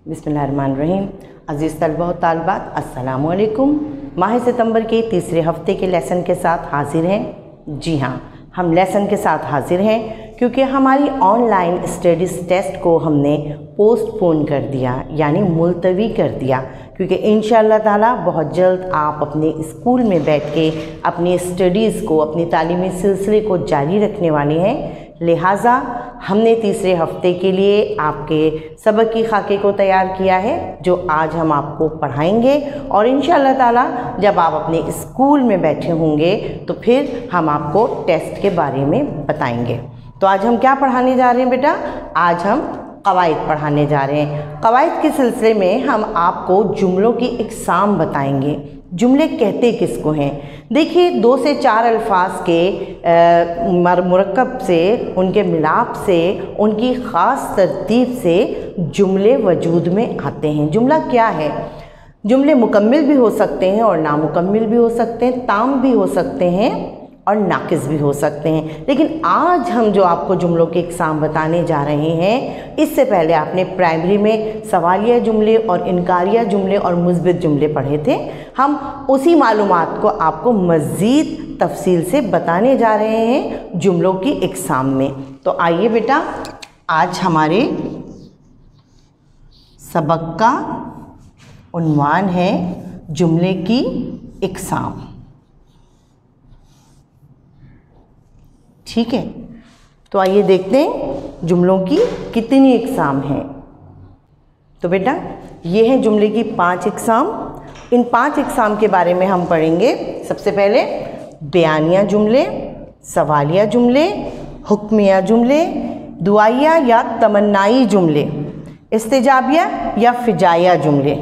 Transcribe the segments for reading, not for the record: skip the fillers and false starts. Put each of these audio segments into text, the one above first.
बिस्मिल्लाहिर्रहमानिर्रहीम। अज़ीज़ तलबा व तालिबात, अस्सलामु अलैकुम। माह सितंबर के तीसरे हफ्ते के लेसन के साथ हाजिर हैं। जी हाँ, हम लेसन के साथ हाजिर हैं क्योंकि हमारी ऑनलाइन स्टडीज़ टेस्ट को हमने पोस्टपोन कर दिया, यानी मुलतवी कर दिया, क्योंकि इंशाअल्लाह ताला बहुत जल्द आप अपने स्कूल में बैठ के अपनी स्टडीज़ को, अपनी तालीमी सिलसिले को जारी रखने वाले हैं। लिहाजा हमने तीसरे हफ्ते के लिए आपके सबक की खाके को तैयार किया है, जो आज हम आपको पढ़ाएंगे। और इंशाअल्लाह ताला जब आप अपने स्कूल में बैठे होंगे तो फिर हम आपको टेस्ट के बारे में बताएंगे। तो आज हम क्या पढ़ाने जा रहे हैं बेटा? आज हम कवायद पढ़ाने जा रहे हैं। कवायद के सिलसिले में हम आपको जुमलों की इकसाम बताएंगे। जुमले कहते किसको हैं? देखिए, 2 से 4 अल्फाज के मुरक्कब से, उनके मिलाप से, उनकी ख़ास तरतीब से जुमले वजूद में आते हैं। जुमला क्या है? जुमले मुकम्मिल भी हो सकते हैं और नामुकम्मिल भी हो सकते हैं, ताम भी हो सकते हैं और नाकिस भी हो सकते हैं। लेकिन आज हम जो आपको जुमलों के इकसाम बताने जा रहे हैं, इससे पहले आपने प्राइमरी में सवालिया जुमले और इनकारिया जुमले और मुस्बित जुमले पढ़े थे। हम उसी मालूमात को आपको मज़ीद तफसील से बताने जा रहे हैं जुमलों की इकसाम में। तो आइए बेटा, आज हमारे सबक का उन्वान है जुमले की इकसाम। ठीक है, तो आइए देखते हैं जुमलों की कितनी इकसाम हैं। तो बेटा, ये हैं जुमले की 5 इकसाम। इन 5 इकसाम के बारे में हम पढ़ेंगे। सबसे पहले बयानिया जुमले, सवालिया जुमले, हुक्मिया जुमले, दुआइया या तमन्नाई जुमले, इस्तिजाबिया या फिजाइया जुमले।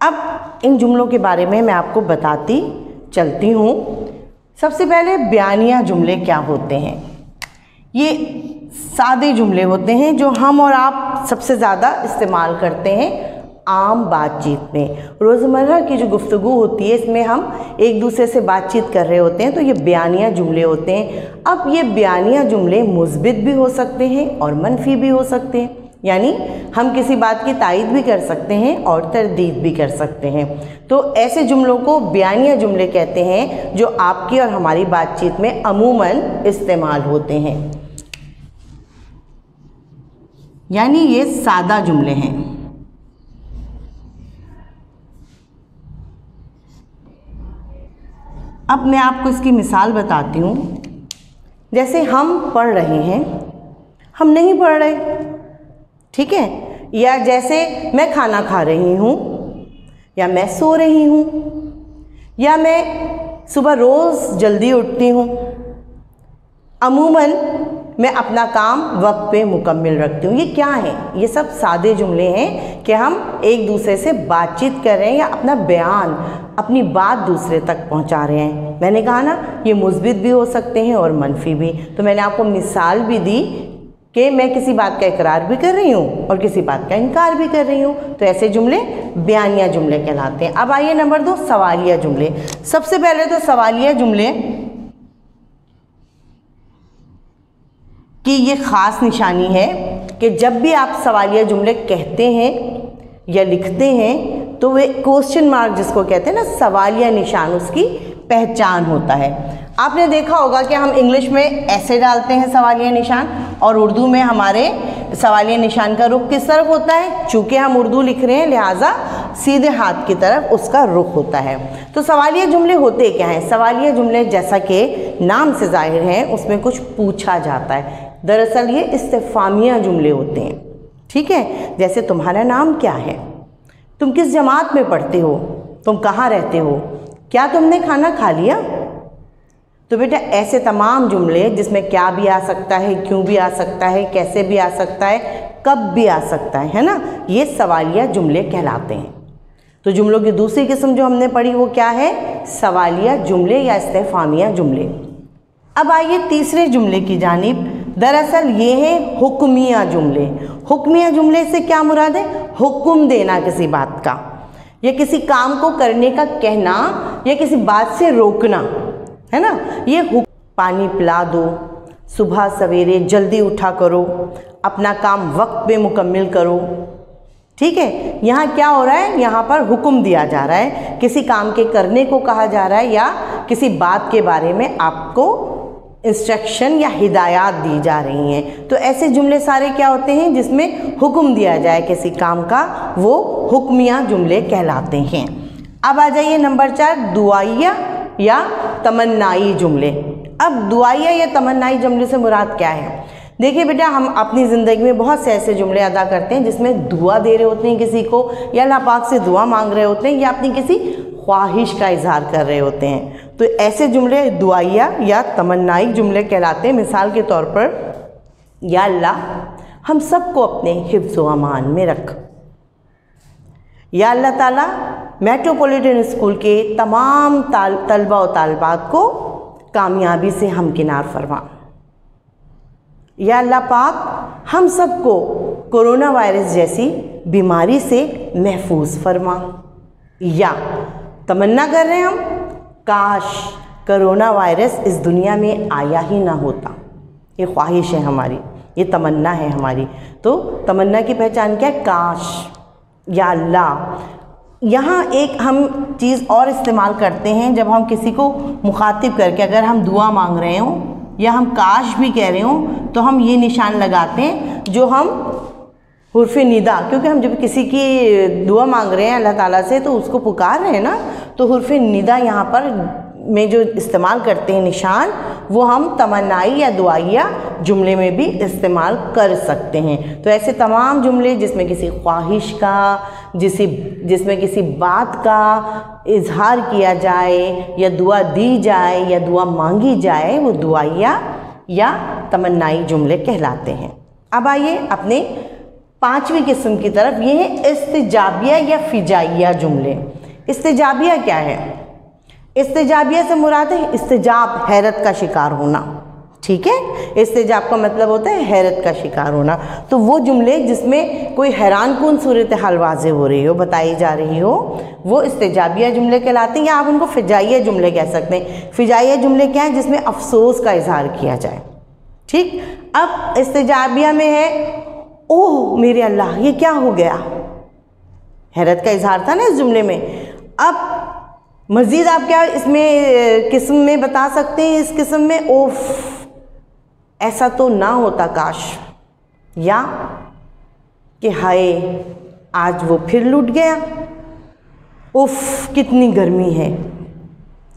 अब इन जुमलों के बारे में मैं आपको बताती चलती हूँ। सबसे पहले बयानिया जुमले क्या होते हैं? ये सादे जुमले होते हैं जो हम और आप सबसे ज़्यादा इस्तेमाल करते हैं आम बातचीत में। रोज़मर्रा की जो गुफ्तगू होती है, इसमें हम एक दूसरे से बातचीत कर रहे होते हैं, तो ये बयानिया जुमले होते हैं। अब ये बयानिया जुमले मुस्बित भी हो सकते हैं और मनफी भी हो सकते हैं, यानी हम किसी बात की तायीद भी कर सकते हैं और तरदीद भी कर सकते हैं। तो ऐसे जुमलों को बयानिया जुमले कहते हैं जो आपकी और हमारी बातचीत में अमूमन इस्तेमाल होते हैं, यानी ये सादा जुमले हैं। अब मैं आपको इसकी मिसाल बताती हूँ। जैसे हम पढ़ रहे हैं, हम नहीं पढ़ रहे, ठीक है? या जैसे मैं खाना खा रही हूँ, या मैं सो रही हूँ, या मैं सुबह रोज़ जल्दी उठती हूँ। अमूमन मैं अपना काम वक्त पे मुकम्मिल रखती हूँ। ये क्या है? ये सब सादे जुमले हैं कि हम एक दूसरे से बातचीत कर रहे हैं या अपना बयान, अपनी बात दूसरे तक पहुँचा रहे हैं। मैंने कहा ना, ये मुस्बित भी हो सकते हैं और मनफी भी। तो मैंने आपको मिसाल भी दी कि मैं किसी बात का इकरार भी कर रही हूँ और किसी बात का इनकार भी कर रही हूँ। तो ऐसे जुमले बयानिया जुमले कहलाते हैं। अब आइए नंबर 2, सवालिया जुमले। सबसे पहले तो सवालिया जुमले की ये ख़ास निशानी है कि जब भी आप सवालिया जुमले कहते हैं या लिखते हैं तो वे क्वेश्चन मार्क, जिसको कहते हैं ना, सवालिया निशान, उसकी पहचान होता है। आपने देखा होगा कि हम इंग्लिश में ऐसे डालते हैं सवालिया निशान, और उर्दू में हमारे सवालिया निशान का रुख किस तरफ होता है? चूँकि हम उर्दू लिख रहे हैं, लिहाजा सीधे हाथ की तरफ उसका रुख होता है। तो सवालिया जुमले होते क्या हैं? सवालिया जुमले, जैसा कि नाम से जाहिर है, उसमें कुछ पूछा जाता है। दरअसल ये इस्तिफामिया जुमले होते हैं, ठीक है? जैसे तुम्हारा नाम क्या है? तुम किस जमात में पढ़ते हो? तुम कहाँ रहते हो? क्या तुमने खाना खा लिया? तो बेटा, ऐसे तमाम जुमले जिसमें क्या भी आ सकता है, क्यों भी आ सकता है, कैसे भी आ सकता है, कब भी आ सकता है ना, ये सवालिया जुमले कहलाते हैं। तो जुमलों की दूसरी किस्म जो हमने पढ़ी वो क्या है? सवालिया जुमले या इस्तिफामिया जुमले। अब आइए तीसरे जुमले की जानिब। दरअसल ये है हुक्मिया जुमले। हुक्मिया जुमले से क्या मुराद है? हुक्म देना किसी बात का, या किसी काम को करने का कहना, या किसी बात से रोकना, है ना। ये पानी पिला दो, सुबह सवेरे जल्दी उठा करो, अपना काम वक्त पे मुकम्मिल करो, ठीक है। यहाँ क्या हो रहा है, यहाँ पर हुक्म दिया जा रहा है, किसी काम के करने को कहा जा रहा है या किसी बात के बारे में आपको इंस्ट्रक्शन या हिदायत दी जा रही हैं। तो ऐसे जुमले सारे क्या होते हैं जिसमें हुक्म दिया जाए किसी काम का, वो हुक्मिया जुमले कहलाते हैं। अब आ जाइए नंबर 4, दुआइया या तमन्नाई जुमले। अब दुआइया या तमन्नाई जुमले से मुराद क्या है? देखिए बेटा, हम अपनी ज़िंदगी में बहुत से ऐसे जुमले अदा करते हैं जिसमें दुआ दे रहे होते हैं किसी को, या अल्लाह पाक से दुआ मांग रहे होते हैं, या अपनी किसी ख्वाहिश का इजहार कर रहे होते हैं। तो ऐसे जुमले दुआइया या तमन्नाई जुमले कहलाते हैं। मिसाल के तौर पर, या अल्लाह हम सबको अपने हिफ्ज़ व अमान में रख, या अल्लाह ताला मेट्रोपॉलिटन स्कूल के तमाम तलबा व तालिबात को कामयाबी से हमकिनार फरमा, या अल्लाह पाक हम सबको कोरोना वायरस जैसी बीमारी से महफूज फरमा। या तमन्ना कर रहे हैं हम, काश कोरोना वायरस इस दुनिया में आया ही ना होता। ये ख्वाहिश है हमारी, ये तमन्ना है हमारी। तो तमन्ना की पहचान क्या है? काश, या अल्लाह। यहाँ एक हम चीज़ और इस्तेमाल करते हैं जब हम किसी को मुखातिब करके, अगर हम दुआ मांग रहे हों या हम काश भी कह रहे हों, तो हम ये निशान लगाते हैं जो हम हुर्फ़े निदा, क्योंकि हम जब किसी की दुआ मांग रहे हैं अल्लाह ताला से तो उसको पुकार रहे हैं ना, तो हुर्फ़े निदा यहाँ पर में जो इस्तेमाल करते हैं निशान, वो हम तमन्नाई या दुआइया जुमले में भी इस्तेमाल कर सकते हैं। तो ऐसे तमाम जुमले जिसमें किसी ख्वाहिश का, जिसमें किसी बात का इजहार किया जाए या दुआ दी जाए या दुआ मांगी जाए, वो दुआइया या तमन्नाई जुमले कहलाते हैं। अब आइए अपने 5वीं किस्म की तरफ, ये है इस्तिजाबिया या फिजाइया जुमले। इस्तिजाबिया क्या है? इस्तिजाबिया से मुराद है इस्तिजाब, हैरत का शिकार होना। ठीक है, इस्तिजाब का मतलब होता है हैरत का शिकार होना। तो वो जुमले जिसमें कोई हैरानकुन सूरत हाल वाज़े हो रही हो, बताई जा रही हो, वो इस्तिजाबिया जुमले कहलाते हैं, या आप उनको फिजाइया जुमले कह सकते हैं। फिजाइया जुमले क्या है? जिसमें अफसोस का इजहार किया जाए। ठीक, अब इस्तिजाबिया में है, ओह मेरे अल्लाह ये क्या हो गया, हैरत का इजहार था ना इस जुमले में। अब मज़ीद आप क्या इसमें किस्म में बता सकते हैं? इस किस्म में ओफ ऐसा तो ना होता काश, या कि हाय आज वो फिर लूट गया, उफ कितनी गर्मी है।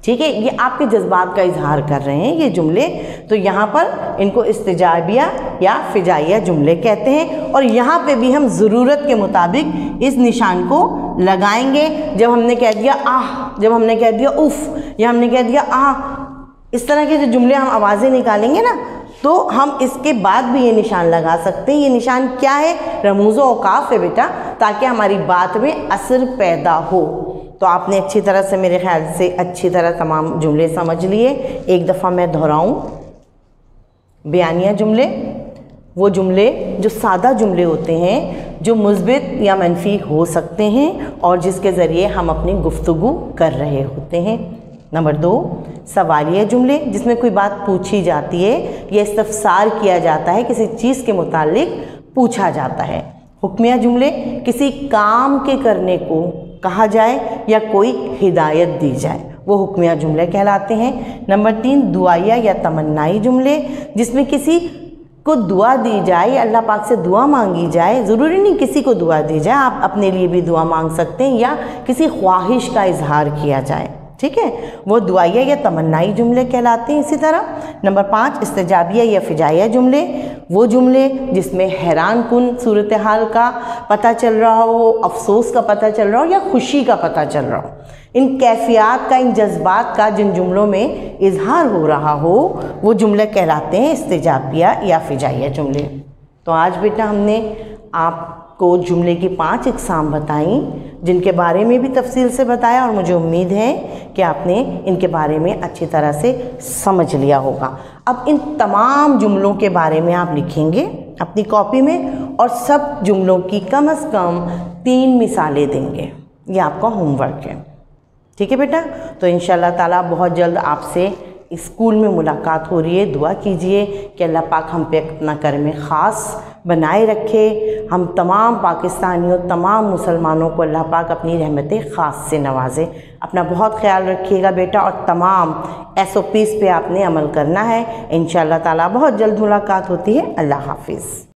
ठीक है, ये आपके जज्बात का इजहार कर रहे हैं ये जुमले। तो यहाँ पर इनको इस्तिजाबिया या फिजाइया जुमले कहते हैं। और यहाँ पे भी हम ज़रूरत के मुताबिक इस निशान को लगाएंगे। जब हमने कह दिया आह, जब हमने कह दिया उफ, या हमने कह दिया आह, इस तरह के जो जुमले हम आवाज़ें निकालेंगे ना, तो हम इसके बाद भी ये निशान लगा सकते हैं। ये निशान क्या है? रमूज़ औकाफ है बेटा, ताकि हमारी बात में असर पैदा हो। तो आपने अच्छी तरह से, मेरे ख्याल से अच्छी तरह तमाम जुमले समझ लिए। एक दफ़ा मैं दोहराऊं, बयानिया जुमले वो जुमले जो सादा जुमले होते हैं, जो मुस्बित या मनफी हो सकते हैं और जिसके ज़रिए हम अपनी गुफ्तगू कर रहे होते हैं। नंबर 2, सवालिया जुमले, जिसमें कोई बात पूछी जाती है या इस्तफसार किया जाता है, किसी चीज़ के मुतालिक पूछा जाता है। हुक्मिया जुमले, किसी काम के करने को कहा जाए या कोई हिदायत दी जाए, वो हुक्मिया जुमले कहलाते हैं। नंबर 3, दुआइया या तमन्नाई जुमले, जिसमें किसी को दुआ दी जाए, अल्लाह पाक से दुआ मांगी जाए। ज़रूरी नहीं किसी को दुआ दी जाए, आप अपने लिए भी दुआ मांग सकते हैं, या किसी ख्वाहिश का इजहार किया जाए। ठीक है, वो दुआइया या तमन्नाई जुमले कहलाते हैं। इसी तरह नंबर 5, इस्तिजाबिया या फिजाइया जुमले, वो जुमले जिसमें हैरान कुन सूरत हाल का पता चल रहा हो, अफसोस का पता चल रहा हो, या खुशी का पता चल रहा हो। इन कैफियत का, इन जज्बात का जिन जुमलों में इजहार हो रहा हो, वो जुमले कहलाते हैं इस्तिजाबिया या फिजाइया जुमले। तो आज बेटा हमने आपको जुमले की 5 इकसाम बताई, जिनके बारे में भी तफसील से बताया, और मुझे उम्मीद है कि आपने इनके बारे में अच्छी तरह से समझ लिया होगा। अब इन तमाम जुमलों के बारे में आप लिखेंगे अपनी कॉपी में, और सब जुमलों की कम से कम 3 मिसालें देंगे। ये आपका होमवर्क है। ठीक है बेटा, तो इंशाअल्लाह ताला बहुत जल्द आपसे स्कूल में मुलाकात हो रही है। दुआ कीजिए कि अल्लाह पाक हम पे अपना करम ख़ास बनाए रखे। हम तमाम पाकिस्तानियों, तमाम मुसलमानों को अल्लाह पाक अपनी रहमत ख़ास से नवाजे। अपना बहुत ख्याल रखिएगा बेटा, और तमाम SOPs पे आपने अमल करना है। इंशाअल्लाह ताला बहुत जल्द मुलाकात होती है। अल्लाह हाफिज़।